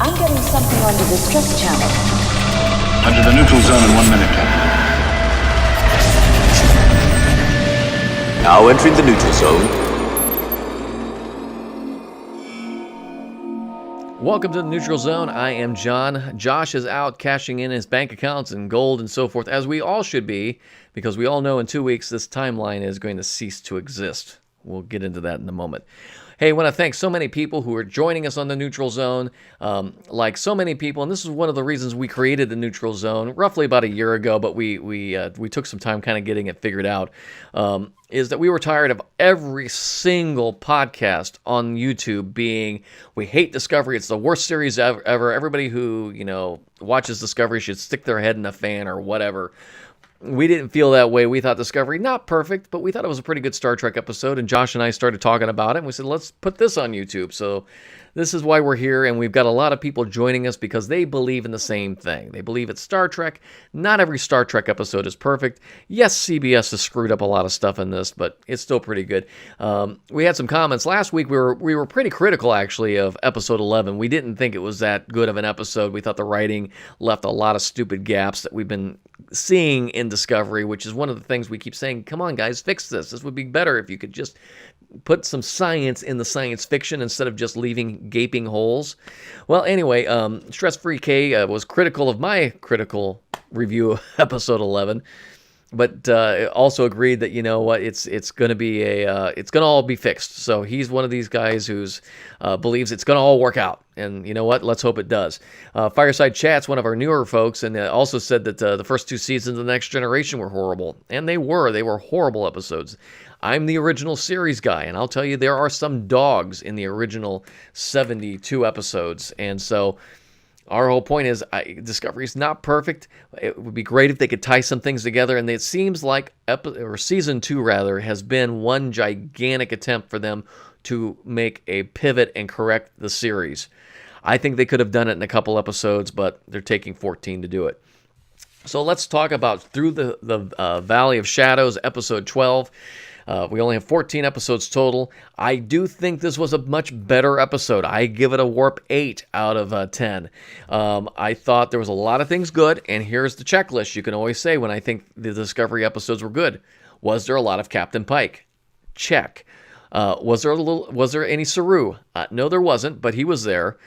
I'm getting something on the distress channel. Under the neutral zone in 1 minute, Captain. Now entering the neutral zone. Welcome to the Neutral Zone. I am John. Josh is out cashing in his bank accounts and gold and so forth, as we all should be, because we all know in 2 weeks this timeline is going to cease to exist. We'll get into that in a moment. Hey, I want to thank so many people who are joining us on the Neutral Zone. Like so many people, and this is one of the reasons we created the Neutral Zone roughly about a year ago, but we took some time kind of getting it figured out, is that we were tired of every single podcast on YouTube being, we hate Discovery, it's the worst series ever. Everybody who, watches Discovery should stick their head in a fan or whatever. We didn't feel that way. We thought Discovery, not perfect, but we thought it was a pretty good Star Trek episode, and Josh and I started talking about it, and we said, let's put this on YouTube. So this is why we're here, and we've got a lot of people joining us because they believe in the same thing. They believe it's Star Trek. Not every Star Trek episode is perfect. Yes, CBS has screwed up a lot of stuff in this, but it's still pretty good. We had some comments. Last week, we were pretty critical, actually, of Episode 11. We didn't think it was that good of an episode. We thought the writing left a lot of stupid gaps that we've been seeing in Discovery, which is one of the things we keep saying, come on, guys, fix this. This would be better if you could just put some science in the science fiction instead of just leaving gaping holes. Well, anyway, Stress-Free K was critical of my critical review of Episode 11, but also agreed that, you know what, it's going to be it's going to all be fixed. So he's one of these guys who's believes it's going to all work out. And you know what? Let's hope it does. Fireside Chat's one of our newer folks, and also said that the first two seasons of The Next Generation were horrible. And they were horrible episodes. I'm the original series guy, and I'll tell you, there are some dogs in the original 72 episodes. And so our whole point is Discovery is not perfect. It would be great if they could tie some things together, and it seems like season 2 rather has been one gigantic attempt for them to make a pivot and correct the series. I think they could have done it in a couple episodes, but they're taking 14 to do it. So let's talk about Through the Valley of Shadows, episode 12. We only have 14 episodes total. I do think this was a much better episode. I give it a warp 8 out of 10. I thought there was a lot of things good, and here's the checklist you can always say when I think the Discovery episodes were good. Was there a lot of Captain Pike? Check. Was there any Saru? No, there wasn't, but he was there.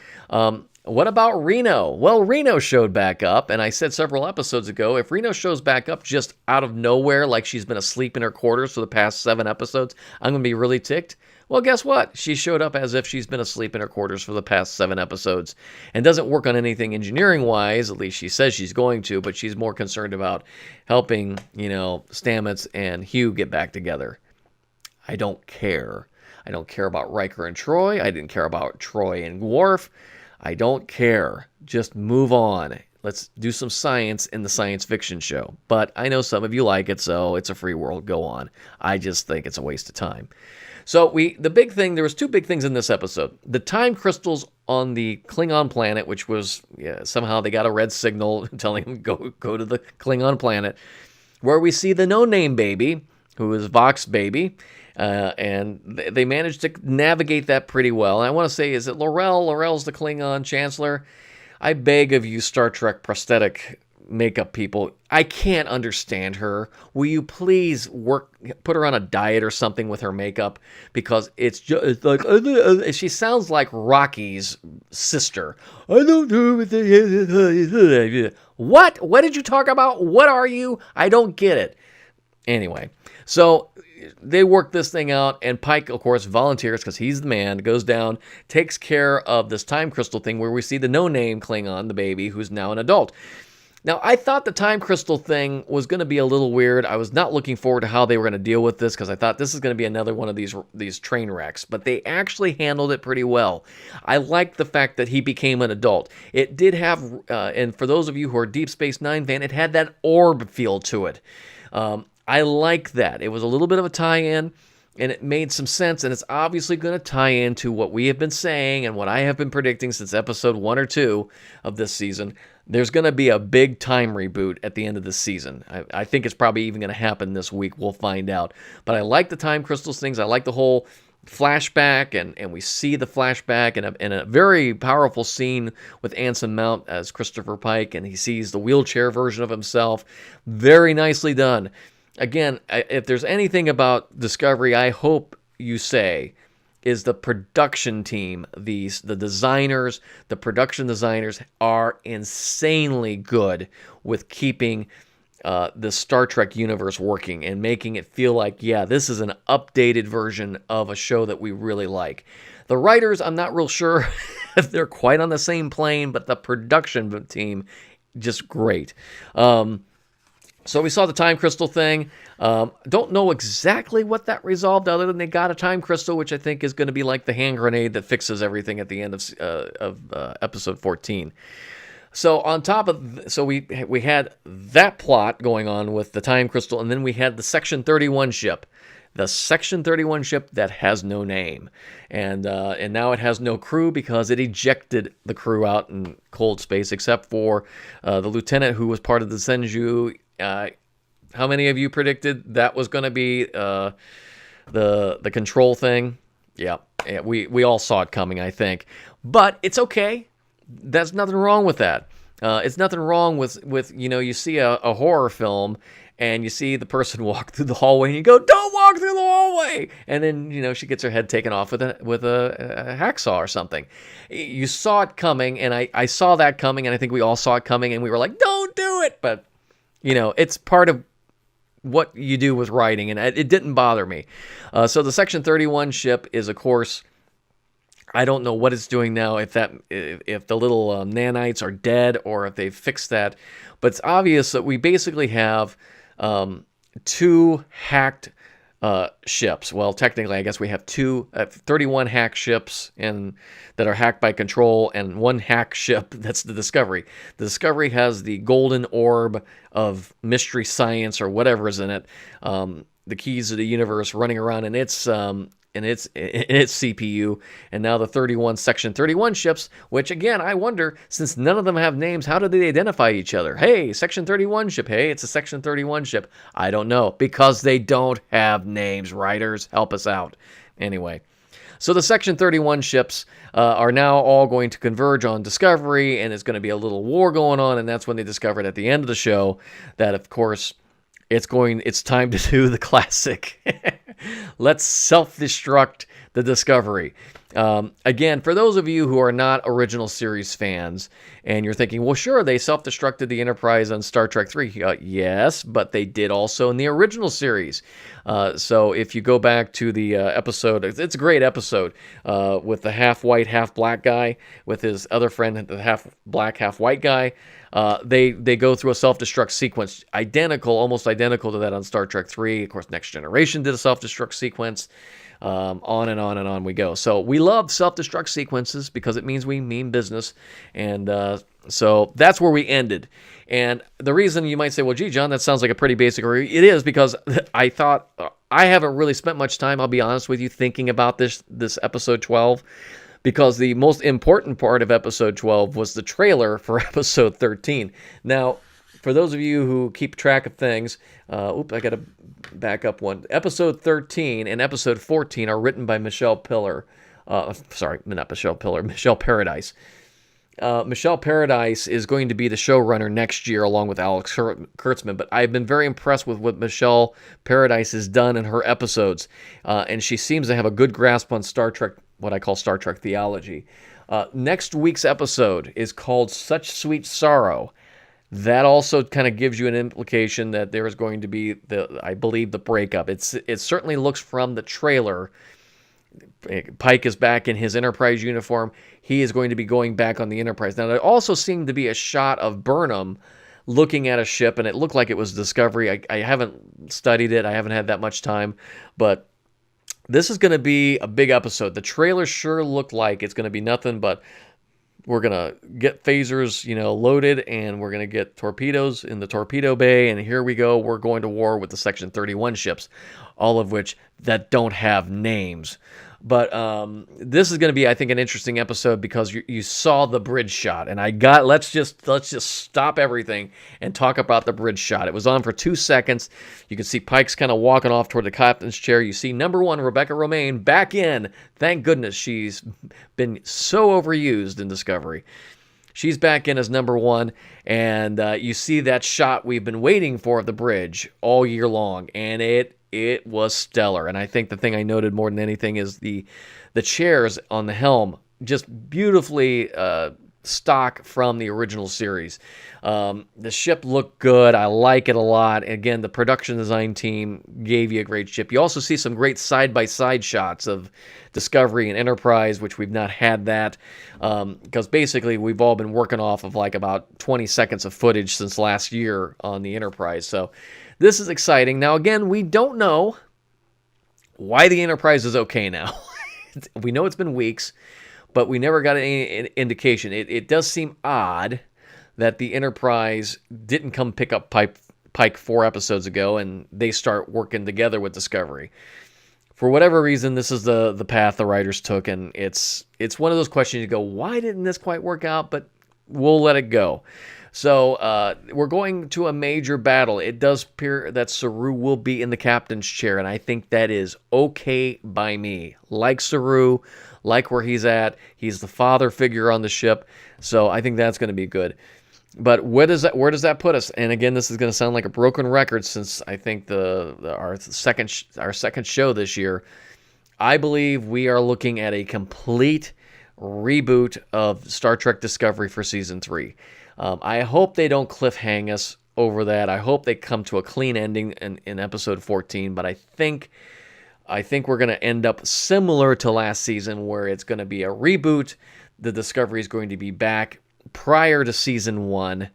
What about Reno? Well, Reno showed back up, and I said several episodes ago, if Reno shows back up just out of nowhere, like she's been asleep in her quarters for the past 7 episodes, I'm going to be really ticked. Well, guess what? She showed up as if she's been asleep in her quarters for the past 7 episodes, and doesn't work on anything engineering-wise, at least she says she's going to, but she's more concerned about helping, Stamets and Hugh get back together. I don't care. I don't care about Riker and Troy. I didn't care about Troy and Worf. I don't care. Just move on. Let's do some science in the science fiction show. But I know some of you like it, so it's a free world. Go on. I just think it's a waste of time. So there was 2 big things in this episode. The time crystals on the Klingon planet, which was, somehow they got a red signal telling them go to the Klingon planet, where we see the no-name baby, who is Vox baby. And they managed to navigate that pretty well. And I want to say, is it L'Orelle? L'Orelle's the Klingon Chancellor. I beg of you, Star Trek prosthetic makeup people, I can't understand her. Will you please put her on a diet or something with her makeup? Because it's like, she sounds like Rocky's sister. I don't know. What? What did you talk about? What are you? I don't get it. Anyway, so they work this thing out, and Pike, of course, volunteers because he's the man, goes down, takes care of this time crystal thing where we see the no-name Klingon, the baby, who's now an adult. Now, I thought the time crystal thing was going to be a little weird. I was not looking forward to how they were going to deal with this because I thought this is going to be another one of these train wrecks, but they actually handled it pretty well. I liked the fact that he became an adult. It did have, and for those of you who are Deep Space Nine fan, it had that orb feel to it. I like that. It was a little bit of a tie-in, and it made some sense, and it's obviously going to tie into what we have been saying and what I have been predicting since episode 1 or 2 of this season. There's going to be a big time reboot at the end of the season. I think it's probably even going to happen this week. We'll find out. But I like the time crystals things. I like the whole flashback, and we see the flashback in a very powerful scene with Anson Mount as Christopher Pike, and he sees the wheelchair version of himself. Very nicely done. Again, if there's anything about Discovery I hope you say is the production team, the designers, the production designers are insanely good with keeping the Star Trek universe working and making it feel like, yeah, this is an updated version of a show that we really like. The writers, I'm not real sure if they're quite on the same plane, but the production team, just great. So we saw the time crystal thing. Don't know exactly what that resolved, other than they got a time crystal, which I think is going to be like the hand grenade that fixes everything at the end of episode 14. So on top of, so we had that plot going on with the time crystal, and then we had the Section 31 ship, the Section 31 ship that has no name, and now it has no crew because it ejected the crew out in cold space, except for the lieutenant who was part of the Senju. How many of you predicted that was going to be the control thing? Yeah, we all saw it coming, I think, but it's okay. There's nothing wrong with that. It's nothing wrong with you see a horror film and you see the person walk through the hallway and you go, don't walk through the hallway, and then she gets her head taken off with a hacksaw or something. You saw it coming, and I saw that coming, and I think we all saw it coming, and we were like, don't do it. But it's part of what you do with writing, and it didn't bother me. So the Section 31 ship is, of course, I don't know what it's doing now, if the little nanites are dead or if they've fixed that. But it's obvious that we basically have two hacked ships. Well, technically, I guess we have 31 hack ships that are hacked by control, and one hack ship that's the Discovery. The Discovery has the golden orb of mystery science or whatever is in it, the keys of the universe running around in its CPU, and now the Section 31 ships, which again, I wonder, since none of them have names, how do they identify each other? Hey, Section 31 ship. Hey, it's a Section 31 ship. I don't know, because they don't have names. Writers, help us out. Anyway, so the Section 31 ships are now all going to converge on Discovery, and it's going to be a little war going on, and that's when they discovered at the end of the show that, of course, it's time to do the classic. Let's self-destruct the Discovery. Again, for those of you who are not original series fans, and you're thinking, well, sure, they self-destructed the Enterprise on Star Trek 3. Yes, but they did also in the original series. So if you go back to the episode, it's a great episode with the half-white, half-black guy with his other friend, the half-black, half-white guy. They go through a self-destruct sequence almost identical to that on Star Trek 3. Of course, Next Generation did a self-destruct sequence. On and on and on we go. So we love self-destruct sequences because it means we mean business. And so that's where we ended. And the reason you might say, well, gee, John, that sounds like a pretty basic review. It is, because I thought I haven't really spent much time, I'll be honest with you, thinking about this episode 12. Because the most important part of episode 12 was the trailer for episode 13. Now, for those of you who keep track of things, I got to back up one. Episode 13 and episode 14 are written by Michelle Paradise. Michelle Paradise is going to be the showrunner next year along with Alex Kurtzman, but I've been very impressed with what Michelle Paradise has done in her episodes, and she seems to have a good grasp on Star Trek, what I call Star Trek theology. Next week's episode is called Such Sweet Sorrow. That also kind of gives you an implication that there is going to be, I believe, the breakup. It certainly looks from the trailer. Pike is back in his Enterprise uniform. He is going to be going back on the Enterprise. Now, there also seemed to be a shot of Burnham looking at a ship, and it looked like it was Discovery. I haven't studied it. I haven't had that much time, but this is going to be a big episode. The trailer sure looked like it's going to be nothing but we're going to get phasers, loaded, and we're going to get torpedoes in the torpedo bay, and here we go. We're going to war with the Section 31 ships, all of which that don't have names. But this is going to be, I think, an interesting episode because you saw the bridge shot, and let's just stop everything and talk about the bridge shot. It was on for 2 seconds. You can see Pike's kind of walking off toward the captain's chair. You see number 1 Rebecca Romijn back in. Thank goodness, she's been so overused in Discovery. She's back in as number 1, and you see that shot we've been waiting for of the bridge all year long, and it was stellar. And I think the thing I noted more than anything is the chairs on the helm, just beautifully stock from the original series. The ship looked good. I like it a lot. Again, the production design team gave you a great ship. You also see some great side-by-side shots of Discovery and Enterprise, which we've not had that, because basically we've all been working off of like about 20 seconds of footage since last year on the Enterprise. So this is exciting. Now, again, we don't know why the Enterprise is okay now. We know it's been weeks, but we never got any indication. It does seem odd that the Enterprise didn't come pick up Pike 4 episodes ago, and they start working together with Discovery. For whatever reason, this is the path the writers took, and it's one of those questions you go, why didn't this quite work out? But we'll let it go. So we're going to a major battle. It does appear that Saru will be in the captain's chair, and I think that is okay by me. Like Saru, like where he's at. He's the father figure on the ship, so I think that's going to be good. But where does that put us? And again, this is going to sound like a broken record since I think our second show this year. I believe we are looking at a complete reboot of Star Trek Discovery for season 3. I hope they don't cliffhang us over that. I hope they come to a clean ending in episode 14. But I think we're going to end up similar to last season, where it's going to be a reboot. The Discovery is going to be back prior to season 1.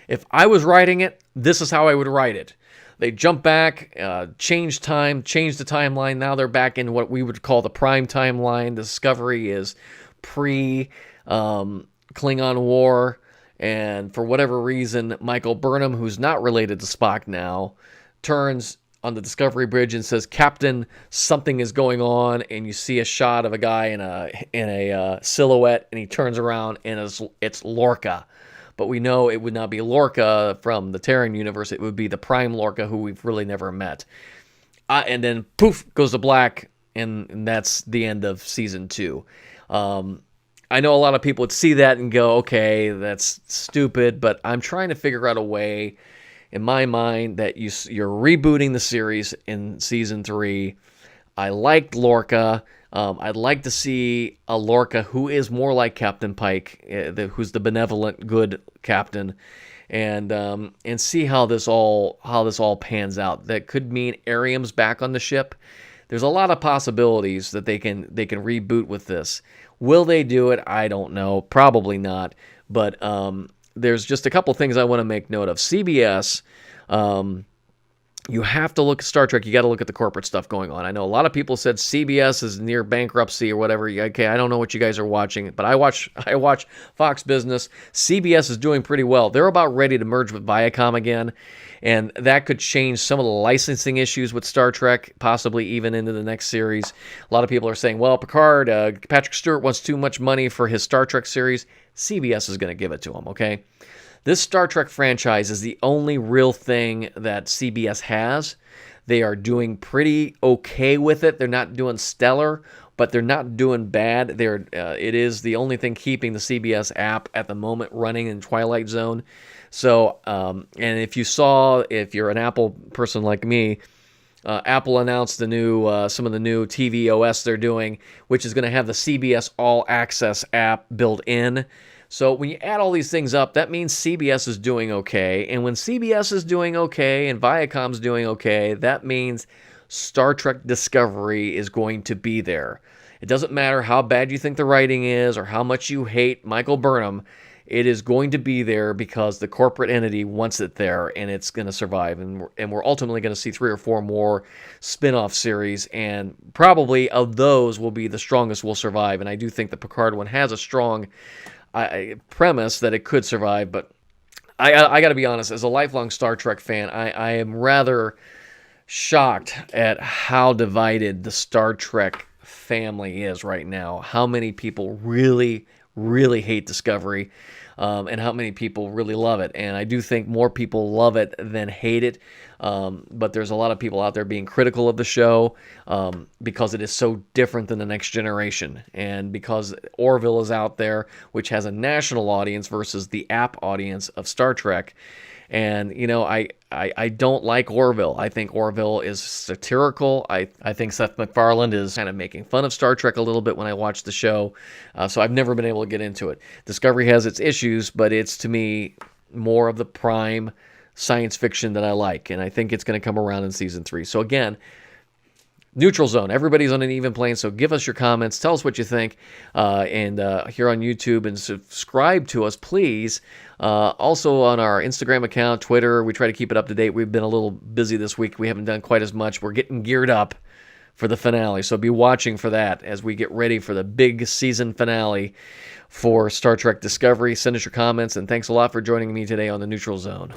If I was writing it, this is how I would write it. They jump back, change the timeline. Now they're back in what we would call the prime timeline. Discovery is pre Klingon War. And for whatever reason, Michael Burnham, who's not related to Spock now, turns on the Discovery bridge and says, "Captain, something is going on." And you see a shot of a guy in a silhouette, and he turns around, and it's Lorca. But we know it would not be Lorca from the Terran universe. It would be the Prime Lorca, who we've really never met. And then poof goes to black, and that's the end of season 2. I know a lot of people would see that and go, okay, that's stupid, but I'm trying to figure out a way, in my mind, that you're rebooting the series in season 3. I liked Lorca. I'd like to see a Lorca who is more like Captain Pike, who's the benevolent, good captain, and see how this all pans out. That could mean Ariam's back on the ship. There's a lot of possibilities that they can reboot with this. Will they do it? I don't know. Probably not. But there's just a couple things I want to make note of. CBS, you have to look at Star Trek. You got to look at the corporate stuff going on. I know a lot of people said CBS is near bankruptcy or whatever. Okay, I don't know what you guys are watching, but I watch Fox Business. CBS is doing pretty well. They're about ready to merge with Viacom again, and that could change some of the licensing issues with Star Trek, possibly even into the next series. A lot of people are saying, well, Picard, Patrick Stewart wants too much money for his Star Trek series. CBS is going to give it to him, okay? This Star Trek franchise is the only real thing that CBS has. They are doing pretty okay with it. They're not doing stellar, but they're not doing bad. It is the only thing keeping the CBS app at the moment running in Twilight Zone. So, and if you're an Apple person like me, Apple announced some of the new TV OS they're doing, which is going to have the CBS All Access app built in. So when you add all these things up, that means CBS is doing okay. And when CBS is doing okay and Viacom's doing okay, that means Star Trek Discovery is going to be there. It doesn't matter how bad you think the writing is or how much you hate Michael Burnham. It is going to be there because the corporate entity wants it there, and it's going to survive. And we're ultimately going to see 3 or 4 more spin-off series, and probably of those will be the strongest will survive. And I do think the Picard one has a strong premise that it could survive, but I got to be honest, as a lifelong Star Trek fan, I am rather shocked at how divided the Star Trek family is right now. How many people really, really hate Discovery, and how many people really love it. And I do think more people love it than hate it. But there's a lot of people out there being critical of the show because it is so different than The Next Generation. And because Orville is out there, which has a national audience versus the app audience of Star Trek. And, you know, I don't like Orville. I think Orville is satirical. I think Seth MacFarlane is kind of making fun of Star Trek a little bit when I watch the show. So I've never been able to get into it. Discovery has its issues, but it's, to me, more of the prime science fiction that I like. And I think it's going to come around in season 3. So again, Neutral Zone. Everybody's on an even plane, so give us your comments. Tell us what you think. And here on YouTube, and subscribe to us, please. Also on our Instagram account, Twitter, we try to keep it up to date. We've been a little busy this week. We haven't done quite as much. We're getting geared up for the finale, so be watching for that as we get ready for the big season finale for Star Trek Discovery. Send us your comments, and thanks a lot for joining me today on the Neutral Zone.